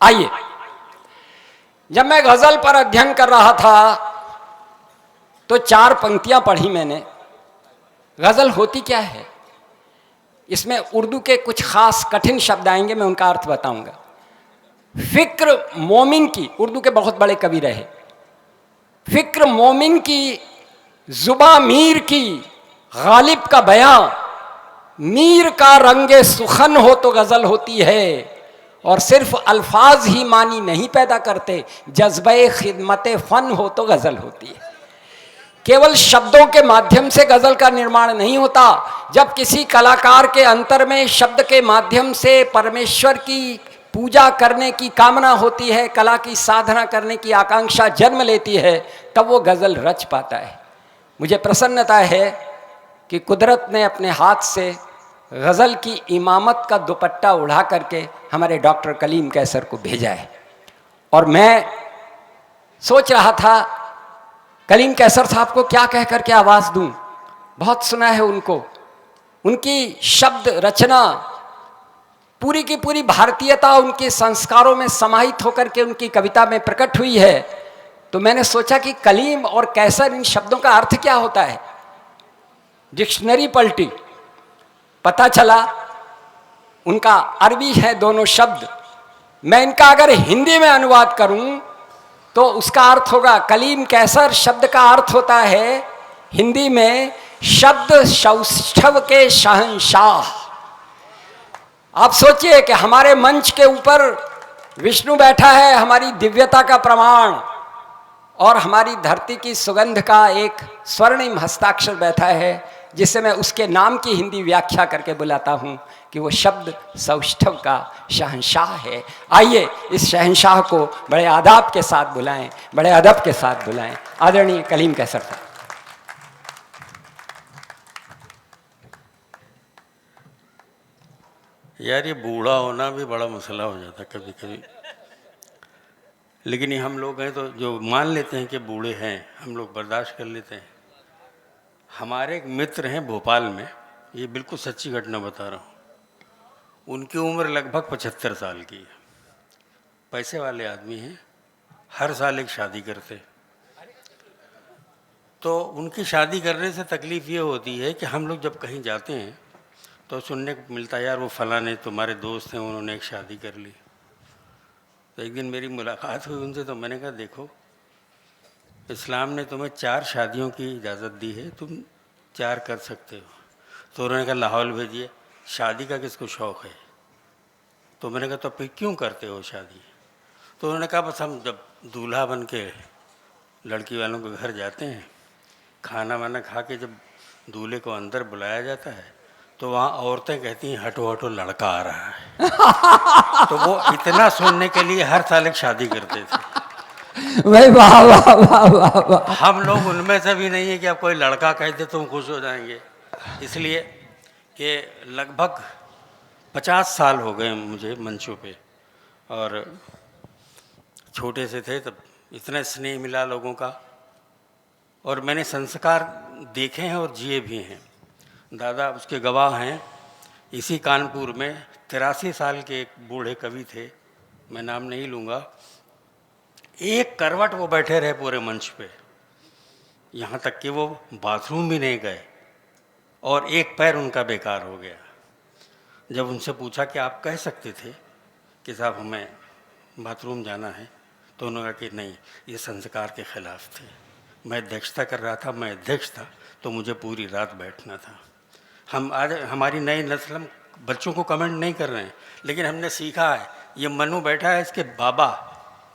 आइए, जब मैं गजल पर अध्ययन कर रहा था तो 4 पंक्तियां पढ़ी मैंने। गजल होती क्या है, इसमें उर्दू के कुछ खास कठिन शब्द आएंगे, मैं उनका अर्थ बताऊंगा। फिक्र मोमिन की, उर्दू के बहुत बड़े कवि रहे, फिक्र मोमिन की जुबा मीर की, गालिब का बयां मीर का रंगे सुखन हो तो गजल होती है। और सिर्फ अल्फाज ही मानी नहीं पैदा करते, जज्बे खिदमत फन हो तो गजल होती है। केवल शब्दों के माध्यम से गजल का निर्माण नहीं होता। जब किसी कलाकार के अंतर में शब्द के माध्यम से परमेश्वर की पूजा करने की कामना होती है, कला की साधना करने की आकांक्षा जन्म लेती है, तब वो गजल रच पाता है। मुझे प्रसन्नता है कि कुदरत ने अपने हाथ से गज़ल की इमामत का दुपट्टा उड़ा करके हमारे डॉक्टर कलीम कैसर को भेजा है। और मैं सोच रहा था कलीम कैसर साहब को क्या कह करके आवाज़ दूं। बहुत सुना है उनको, उनकी शब्द रचना पूरी की पूरी भारतीयता उनके संस्कारों में समाहित होकर के उनकी कविता में प्रकट हुई है। तो मैंने सोचा कि कलीम और कैसर, इन शब्दों का अर्थ क्या होता है। डिक्शनरी पलटी, पता चला उनका अरबी है दोनों शब्द। मैं इनका अगर हिंदी में अनुवाद करूं तो उसका अर्थ होगा, कलीम कैसर शब्द का अर्थ होता है हिंदी में शब्द सौष्ठव के शहंशाह। आप सोचिए कि हमारे मंच के ऊपर विष्णु बैठा है, हमारी दिव्यता का प्रमाण, और हमारी धरती की सुगंध का एक स्वर्णिम हस्ताक्षर बैठा है, जिसे मैं उसके नाम की हिंदी व्याख्या करके बुलाता हूं कि वो शब्द सौष्ठव का शहंशाह है। आइए इस शहंशाह को बड़े आदाब के साथ बुलाएं, बड़े अदब के साथ बुलाएं, आदरणीय कलीम कैसर साहब। यार ये बूढ़ा होना भी बड़ा मसला हो जाता कभी कभी, लेकिन ये हम लोग हैं तो जो मान लेते हैं कि बूढ़े हैं, हम लोग बर्दाश्त कर लेते हैं। हमारे एक मित्र हैं भोपाल में, ये बिल्कुल सच्ची घटना बता रहा हूँ। उनकी उम्र लगभग 75 साल की है, पैसे वाले आदमी हैं, हर साल एक शादी करते। तो उनकी शादी करने से तकलीफ़ ये होती है कि हम लोग जब कहीं जाते हैं तो सुनने को मिलता है, यार वो फलाने तुम्हारे दोस्त हैं, उन्होंने एक शादी कर ली। तो एक दिन मेरी मुलाकात हुई उनसे, तो मैंने कहा देखो, इस्लाम ने तुम्हें 4 शादियों की इजाज़त दी है, तुम 4 कर सकते हो। तो उन्होंने कहा लाहौल भेजिए, शादी का किसको शौक़ है। तो मैंने कहा तो फिर क्यों करते हो शादी। तो उन्होंने कहा बस हम जब दूल्हा बन के लड़की वालों के घर जाते हैं, खाना वाना खा के जब दूल्हे को अंदर बुलाया जाता है तो वहाँ औरतें कहती हैं हटो हटो लड़का आ रहा है। तो वो इतना सुनने के लिए हर साल एक शादी करते थे। भाई वाह वाह वाह वाह वाह। हम लोग उनमें से भी नहीं है कि अब कोई लड़का कह दे तो हम खुश हो जाएंगे। इसलिए कि लगभग 50 साल हो गए मुझे मंचों पे, और छोटे से थे तब इतना स्नेह मिला लोगों का, और मैंने संस्कार देखे हैं और जिए भी हैं। दादा उसके गवाह हैं। इसी कानपुर में 83 साल के एक बूढ़े कवि थे, मैं नाम नहीं लूँगा, एक करवट वो बैठे रहे पूरे मंच पे, यहाँ तक कि वो बाथरूम भी नहीं गए, और एक पैर उनका बेकार हो गया। जब उनसे पूछा कि आप कह सकते थे कि साहब हमें बाथरूम जाना है, तो उन्होंने कहा कि नहीं, ये संस्कार के ख़िलाफ़ थे। मैं अध्यक्षता कर रहा था, मैं अध्यक्ष था, तो मुझे पूरी रात बैठना था। हम आज हमारी नई नस्ल, हम बच्चों को कमेंट नहीं कर रहे हैं, लेकिन हमने सीखा है। ये मनु बैठा है, इसके बाबा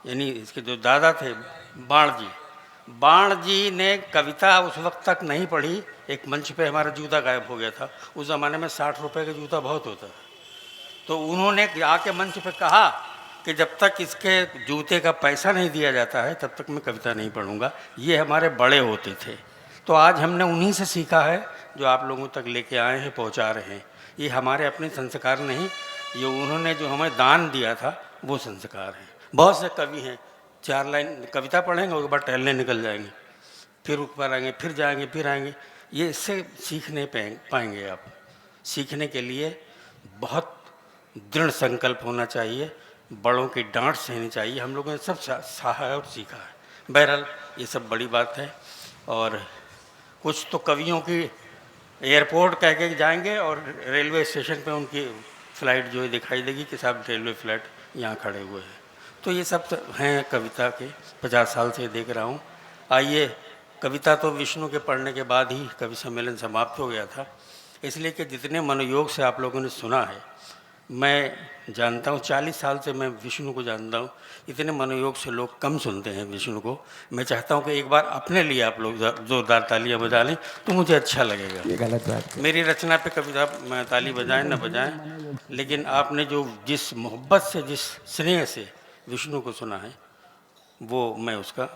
यानी इसके जो दादा थे बाण जी ने कविता उस वक्त तक नहीं पढ़ी। एक मंच पे हमारा जूता गायब हो गया था, उस ज़माने में 60 रुपये का जूता बहुत होता था। तो उन्होंने आके मंच पे कहा कि जब तक इसके जूते का पैसा नहीं दिया जाता है तब तक मैं कविता नहीं पढ़ूंगा। ये हमारे बड़े होते थे। तो आज हमने उन्हीं से सीखा है जो आप लोगों तक लेके आए हैं, पहुंचा रहे हैं। ये हमारे अपने संस्कार नहीं, ये उन्होंने जो हमें दान दिया था वो संस्कार है। बहुत से कवि हैं, 4 लाइन कविता पढ़ेंगे, उसके बाद टहलने निकल जाएंगे, फिर ऊपर आएंगे, फिर जाएंगे, फिर आएंगे। ये इससे सीख नहीं पाएंगे आप। सीखने के लिए बहुत दृढ़ संकल्प होना चाहिए, बड़ों की डांट सहनी चाहिए। हम लोगों ने सब सहा है और सीखा है। बहरहाल ये सब बड़ी बात है। और कुछ तो कवियों की एयरपोर्ट कह के जाएंगे और रेलवे स्टेशन पे उनकी फ़्लाइट जो है दिखाई देगी कि साहब रेलवे फ़्लाइट यहाँ खड़े हुए हैं। तो ये सब तो हैं कविता के, 50 साल से देख रहा हूँ। आइए, कविता तो विष्णु के पढ़ने के बाद ही कवि सम्मेलन समाप्त हो गया था, इसलिए कि जितने मनोयोग से आप लोगों ने सुना है, मैं जानता हूँ 40 साल से मैं विष्णु को जानता हूँ, इतने मनोयोग से लोग कम सुनते हैं विष्णु को। मैं चाहता हूँ कि एक बार अपने लिए आप लोग ज़ोरदार तालियां बजा लें तो मुझे अच्छा लगेगा। ये गलत बात है। मेरी रचना पे कविता मैं ताली बजाएं न बजाएं, लेकिन आपने जो जिस मोहब्बत से, जिस स्नेह से विष्णु को सुना है, वो मैं उसका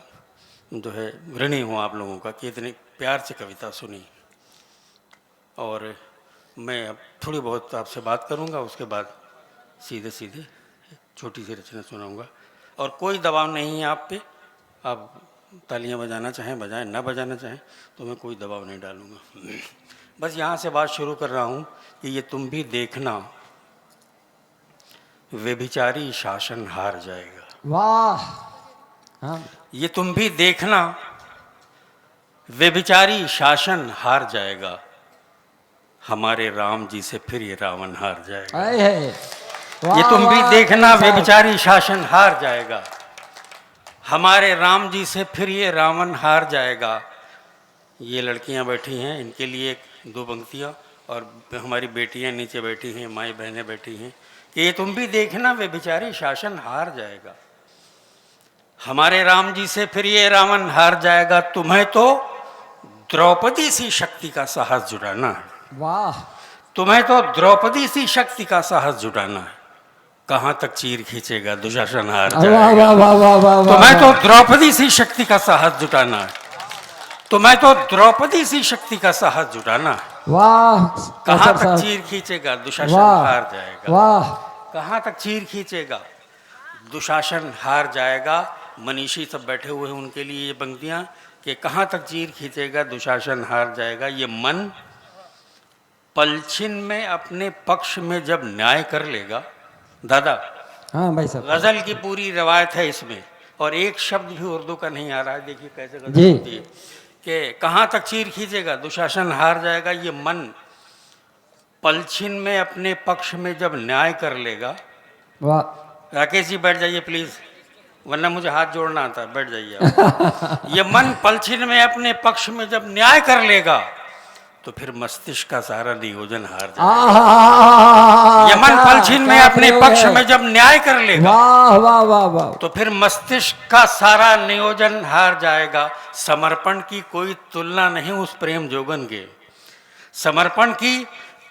जो है ऋणी हूँ आप लोगों का कि इतने प्यार से कविता सुनी। और मैं अब थोड़ी बहुत आपसे बात करूंगा, उसके बाद सीधे सीधे छोटी सी रचना सुनाऊंगा। और कोई दबाव नहीं है आप पे, आप तालियां बजाना चाहें बजाएं, ना बजाना चाहें तो मैं कोई दबाव नहीं डालूंगा। बस यहाँ से बात शुरू कर रहा हूँ कि ये तुम भी देखना, व्यभिचारी शासन हार जाएगा। वाह। हाँ। ये तुम भी देखना, व्यभिचारी शासन हार जाएगा, हमारे राम जी से फिर ये रावण हार जाएगा। आए है। ये तुम भी देखना, व्यभिचारी शासन हार जाएगा, हमारे राम जी से फिर ये रावण हार जाएगा। ये लड़कियां बैठी हैं, इनके लिए दो पंक्तियां, और हमारी बेटियां नीचे बैठी हैं, माई बहनें बैठी हैं, कि ये तुम भी देखना, व्यभिचारी शासन हार जाएगा, हमारे राम जी से फिर ये रावण हार जाएगा। तुम्हें तो द्रौपदी सी शक्ति का साहस जुटाना है। वाह। तुम्हें तो द्रौपदी सी शक्ति का साहस जुटाना है, कहाँ तक चीर खींचेगा दुशासन हार वाह जाएगा। वाह वाह वाह वाह। तुम्हें तो द्रौपदी सी शक्ति का साहस जुटाना है, तुम्हें तो द्रौपदी सी शक्ति का साहस जुटाना है, वाह। कहाँ तक चीर खींचेगा दुशासन हार जाएगा। वाह। कहाँ तक चीर खींचेगा दुशासन हार जाएगा। मनीषी सब बैठे हुए हैं, उनके लिए ये पंक्तियाँ कि कहाँ तक चीर खींचेगा दुशासन हार जाएगा। ये मन पलछिन में अपने पक्ष में जब न्याय कर लेगा। दादा, हाँ भाई साहब, गजल की पूरी रवायत है इसमें, और एक शब्द भी उर्दू का नहीं आ रहा है। देखिए कैसे गजल जी। होती है कि कहाँ तक चीर खींचेगा दुशासन हार जाएगा। ये मन पलछिन में अपने पक्ष में जब न्याय कर लेगा। वाह। राकेश जी बैठ जाइए प्लीज, वरना मुझे हाथ जोड़ना आता है, बैठ जाइए आप। ये मन पलछिन में अपने पक्ष में जब न्याय कर लेगा तो फिर मस्तिष्क का सारा नियोजन हार जाएगा। ये मन पलछिन में अपने पक्ष में जब न्याय कर लेगा, वाह वाह वाह वाह, तो फिर मस्तिष्क का सारा नियोजन हार जाएगा। समर्पण की कोई तुलना नहीं उस प्रेम जोगन के, समर्पण की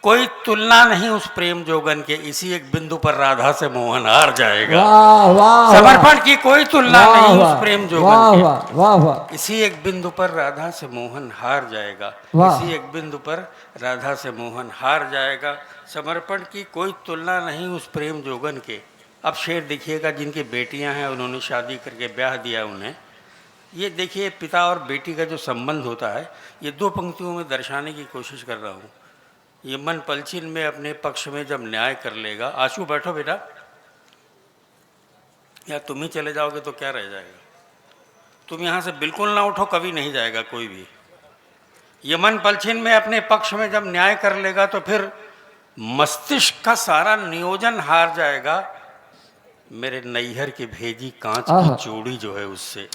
कोई तुलना नहीं उस प्रेम जोगन के, इसी एक बिंदु पर राधा से मोहन हार जाएगा। वाह वाह। समर्पण की कोई तुलना नहीं उस प्रेम जोगन के, वाह वाह वाह। इसी एक बिंदु पर राधा से मोहन हार जाएगा। इसी एक बिंदु पर राधा से मोहन हार जाएगा। समर्पण की कोई तुलना नहीं उस प्रेम जोगन के। अब शेर देखिएगा, जिनकी बेटियां हैं, उन्होंने शादी करके ब्याह दिया उन्हें। ये देखिए पिता और बेटी का जो संबंध होता है, ये दो पंक्तियों में दर्शाने की कोशिश कर रहा हूँ। ये मन पलछिन में अपने पक्ष में जब न्याय कर लेगा। आशु बैठो बेटा, या तुम ही चले जाओगे तो क्या रह जाएगा। तुम यहाँ से बिल्कुल ना उठो, कभी नहीं जाएगा कोई भी। ये मन पलछिन में अपने पक्ष में जब न्याय कर लेगा तो फिर मस्तिष्क का सारा नियोजन हार जाएगा। मेरे नैहर की भेजी कांच की चूड़ी जो है उससे,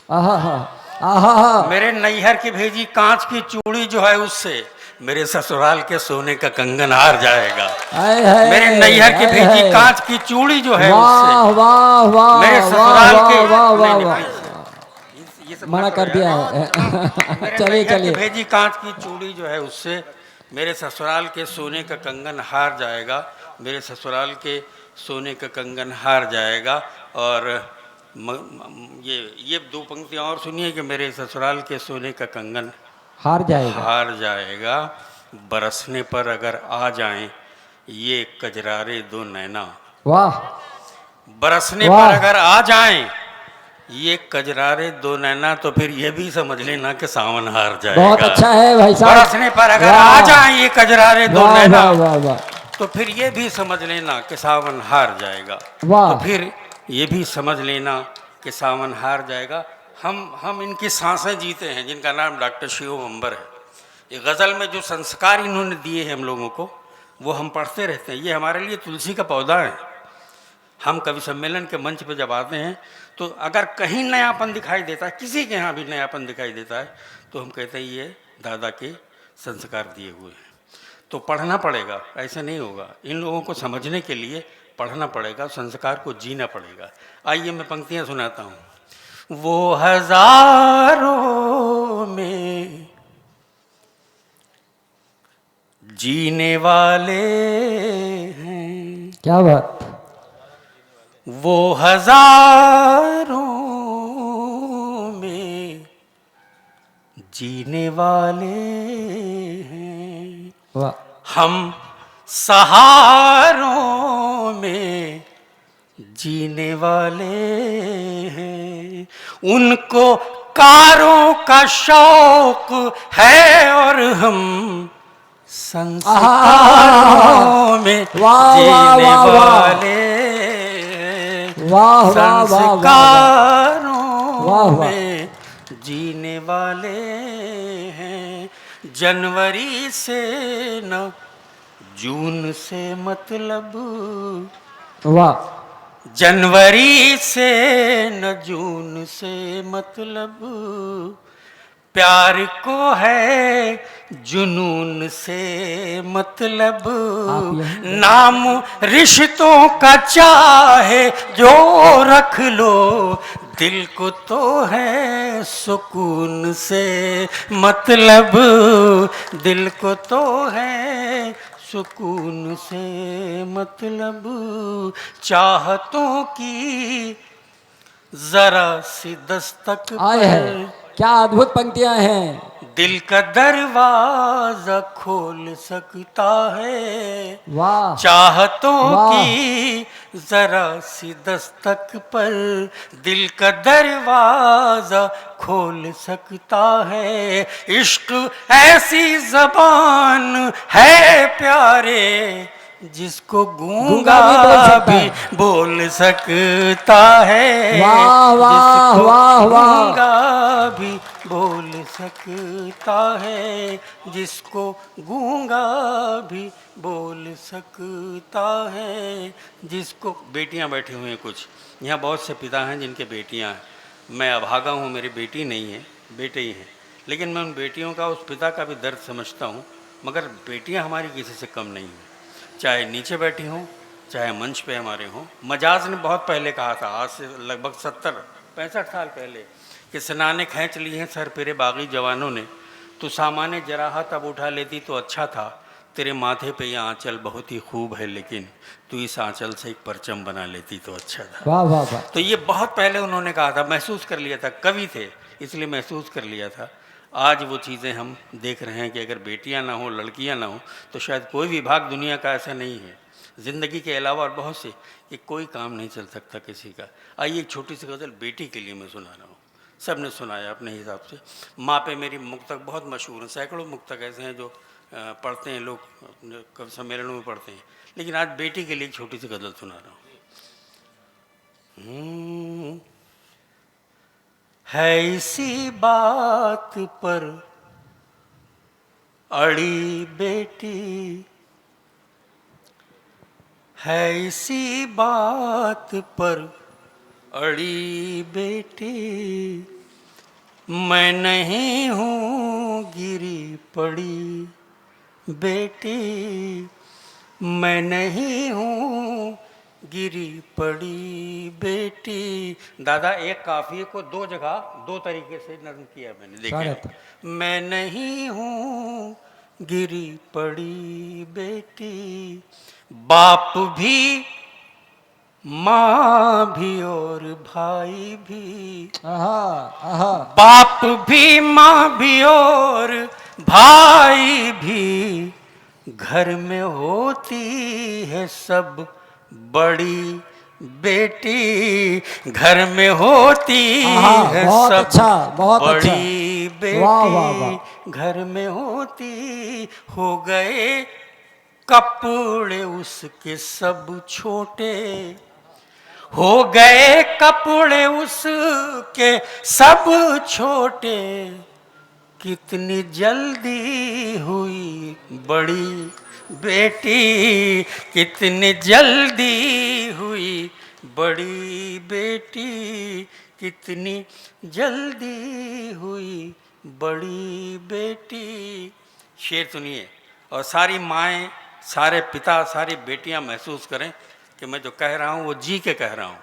मेरे नैहर की भेजी कांच की चूड़ी जो है उससे, मेरे ससुराल के सोने का कंगन हार जाएगा। मेरे नैहर की भेजी कांच की चूड़ी जो है उससे, मेरे ससुराल के ये सब मना कर दिया है। चलिए चलिए। भेजी कांच की चूड़ी जो है उससे, मेरे ससुराल के सोने का कंगन हार जाएगा। मेरे ससुराल के सोने का कंगन हार जाएगा। और ये दो पंक्तियाँ और सुनिए कि मेरे ससुराल के सोने का कंगन हार जाएगा, हार जाएगा। बरसने पर अगर आ जाएं ये कजरारे दो नैना। वाह। बरसने पर अगर आ जाएं ये कजरारे दो नैना, तो फिर ये भी समझ लेना कि सावन हार जाएगा। बहुत अच्छा है भाई साहब। बरसने पर अगर आ जाएं ये कजरारे दो नैना, वाह वाह, तो फिर ये भी समझ लेना कि सावन हार जाएगा। वाह। तो फिर ये भी समझ लेना कि सावन हार जाएगा। हम इनकी सांसें जीते हैं, जिनका नाम डॉक्टर शिव अंबर है। ये गज़ल में जो संस्कार इन्होंने दिए हैं हम लोगों को, वो हम पढ़ते रहते हैं। ये हमारे लिए तुलसी का पौधा है। हम कवि सम्मेलन के मंच पर जब आते हैं तो अगर कहीं नयापन दिखाई देता है, किसी के यहाँ भी नयापन दिखाई देता है, तो हम कहते हैं ये दादा के संस्कार दिए हुए हैं। तो पढ़ना पड़ेगा, ऐसे नहीं होगा। इन लोगों को समझने के लिए पढ़ना पड़ेगा, संस्कार को जीना पड़ेगा। आइए मैं पंक्तियाँ सुनाता हूँ। वो हजारों में जीने वाले हैं, क्या बात। वो हजारों में जीने वाले हैं, वाह। हम सहारों में जीने वाले हैं। उनको कारों का शौक है और हम संस्कारों में वाह, वाह, जीने वाह, वाह। वाले, वाह, वाह, वाह, वाह, संस्कारों वाह, वाह। में जीने वाले हैं। जनवरी से न जून से मतलब, वाह। जनवरी से न जून से मतलब, प्यार को है जुनून से मतलब। नाम रिश्तों का चाहे जो रख लो, दिल को तो है सुकून से मतलब, दिल को तो है सुकून से मतलब। चाहतों की जरा सी दस्तक आए है, पर क्या अद्भुत पंक्तियां हैं। दिल का दरवाजा खोल सकता है। वाह। चाहतों वाह। की जरा सी दस्तक पर दिल का दरवाजा खोल सकता है। इश्क ऐसी जबान है प्यारे, जिसको गूंगा भी बोल सकता है। वाह, वाह, जिसको वाह, वाह। गूंगा भी बोल सकता है, जिसको गूंगा भी बोल सकता है, जिसको। बेटियां बैठी हुई हैं कुछ यहाँ, बहुत से पिता हैं जिनके बेटियां हैं। मैं अभागा हूँ, मेरी बेटी नहीं है, बेटे ही हैं, लेकिन मैं उन बेटियों का, उस पिता का भी दर्द समझता हूँ। मगर बेटियां हमारी किसी से कम नहीं हैं, चाहे नीचे बैठी हों, चाहे मंच पे हमारे हों। मजाज ने बहुत पहले कहा था, आज से लगभग 70-65 साल पहले, कि सनाने खींच ली हैं सर पेरे बागी जवानों ने, तो सामान्य जराहत अब उठा लेती तो अच्छा था। तेरे माथे पे यह आंचल बहुत ही खूब है, लेकिन तू इस आंचल से एक परचम बना लेती तो अच्छा था। वाह वाह वाह। तो ये बहुत पहले उन्होंने कहा था, महसूस कर लिया था, कवि थे इसलिए महसूस कर लिया था। आज वो चीज़ें हम देख रहे हैं कि अगर बेटियां ना हो, लड़कियां ना हो, तो शायद कोई विभाग दुनिया का ऐसा नहीं है, ज़िंदगी के अलावा और बहुत से, कि कोई काम नहीं चल सकता किसी का। आइए एक छोटी सी गज़ल बेटी के लिए मैं सुना रहा हूँ। सब ने सुनाया अपने हिसाब से। माँ पे मेरी मुक्तक बहुत मशहूर है, सैकड़ों मुक्तक ऐसे हैं जो पढ़ते हैं लोग, कवि सम्मेलनों में पढ़ते हैं, लेकिन आज बेटी के लिए एक छोटी सी गज़ल सुना रहा हूँ। है इसी बात पर अड़ी बेटी, है इसी बात पर अड़ी बेटी, मैं नहीं हूँ गिरी पड़ी बेटी, मैं नहीं हूँ गिरी पड़ी बेटी। दादा, एक काफिये को दो जगह दो तरीके से नज्म किया मैंने, देखा। मैं नहीं हूँ गिरी पड़ी बेटी, बाप भी माँ भी और भाई भी, बाप भी माँ भी और भाई भी, घर में होती है सब बड़ी बेटी, घर में होती है बहुत सब अच्छा, बहुत बड़ी अच्छा। बेटी, वाह, वाह, वाह। घर में होती, हो गए कपड़े उसके सब छोटे, हो गए कपड़े उसके सब छोटे, कितनी जल्दी हुई बड़ी बेटी, कितनी जल्दी हुई बड़ी बेटी, कितनी जल्दी हुई बड़ी बेटी। शेर सुनिए और सारी माएँ, सारे पिता, सारी बेटियां महसूस करें कि मैं जो कह रहा हूँ वो जी के कह रहा हूँ,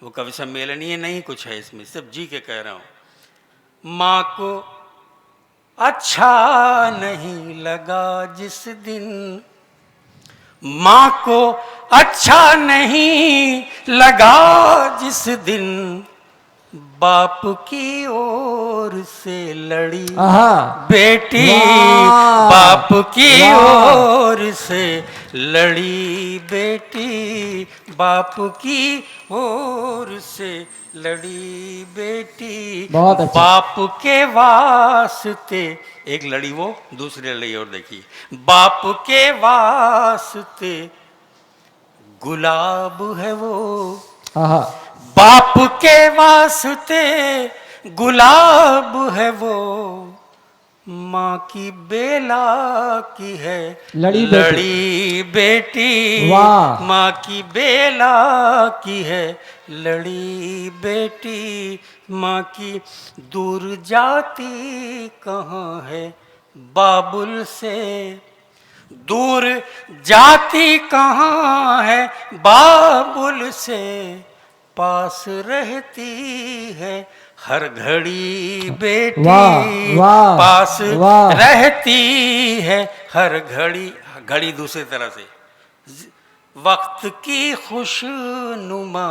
वो कवि सम्मेलनीय नहीं कुछ है इसमें, सिर्फ जी के कह रहा हूँ। माँ को अच्छा नहीं लगा जिस दिन, माँ को अच्छा नहीं लगा जिस दिन, बाप की ओर से लड़ी बेटी, बाप की ओर से लड़ी बेटी, बाप की ओर से लड़ी बेटी। बहुत अच्छा। बाप के वास्ते एक लड़ी वो, दूसरी लड़ी और देखिए, बाप के वास्ते गुलाब है वो, बाप के वास्ते गुलाब है वो, माँ की बेला की है लड़ी बेटी, माँ की बेला की है लड़ी बेटी, माँ की दूर जाती कहाँ है बाबुल से, दूर जाती कहाँ है बाबुल से, पास रहती है हर घड़ी बेटी, पास रहती है हर घड़ी, घड़ी दूसरी तरह से, वक्त की खुशनुमा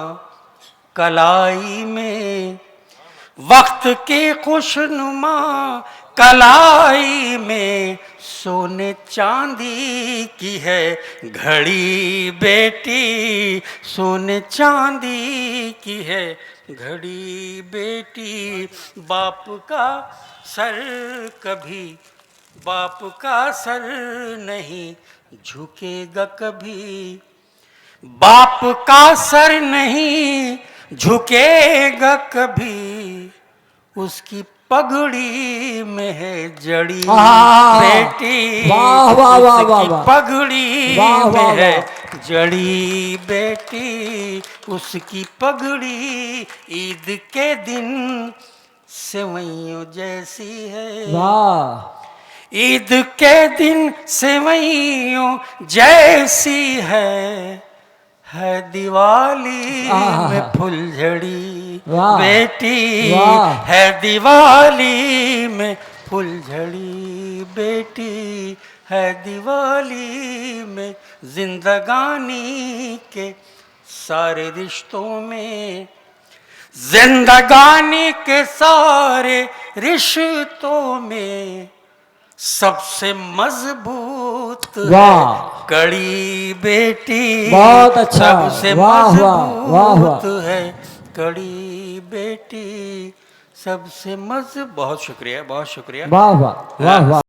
कलाई में, वक्त की खुशनुमा कलाई में, सोने चांदी की है घड़ी बेटी, सोने चांदी की है घड़ी बेटी। बाप का सर कभी, बाप का सर नहीं झुकेगा कभी, बाप का सर नहीं झुकेगा कभी, उसकी पगड़ी में है जड़ी बेटी, उसकी पगड़ी में है जड़ी बेटी, उसकी पगड़ी ईद के दिन सेवइयों जैसी है, ईद के दिन सेवइयों जैसी है दिवाली में फुलझड़ी बेटी, है दिवाली में फुलझड़ी बेटी, है दिवाली में जिंदगानी के सारे रिश्तों में, जिंदगानी के सारे रिश्तों में सबसे मजबूत है कड़ी बेटी, बहुत अच्छा, सबसे मजबूत है कड़ी बेटी, सबसे बहुत शुक्रिया, बहुत शुक्रिया। वाह वाह वाह वाह।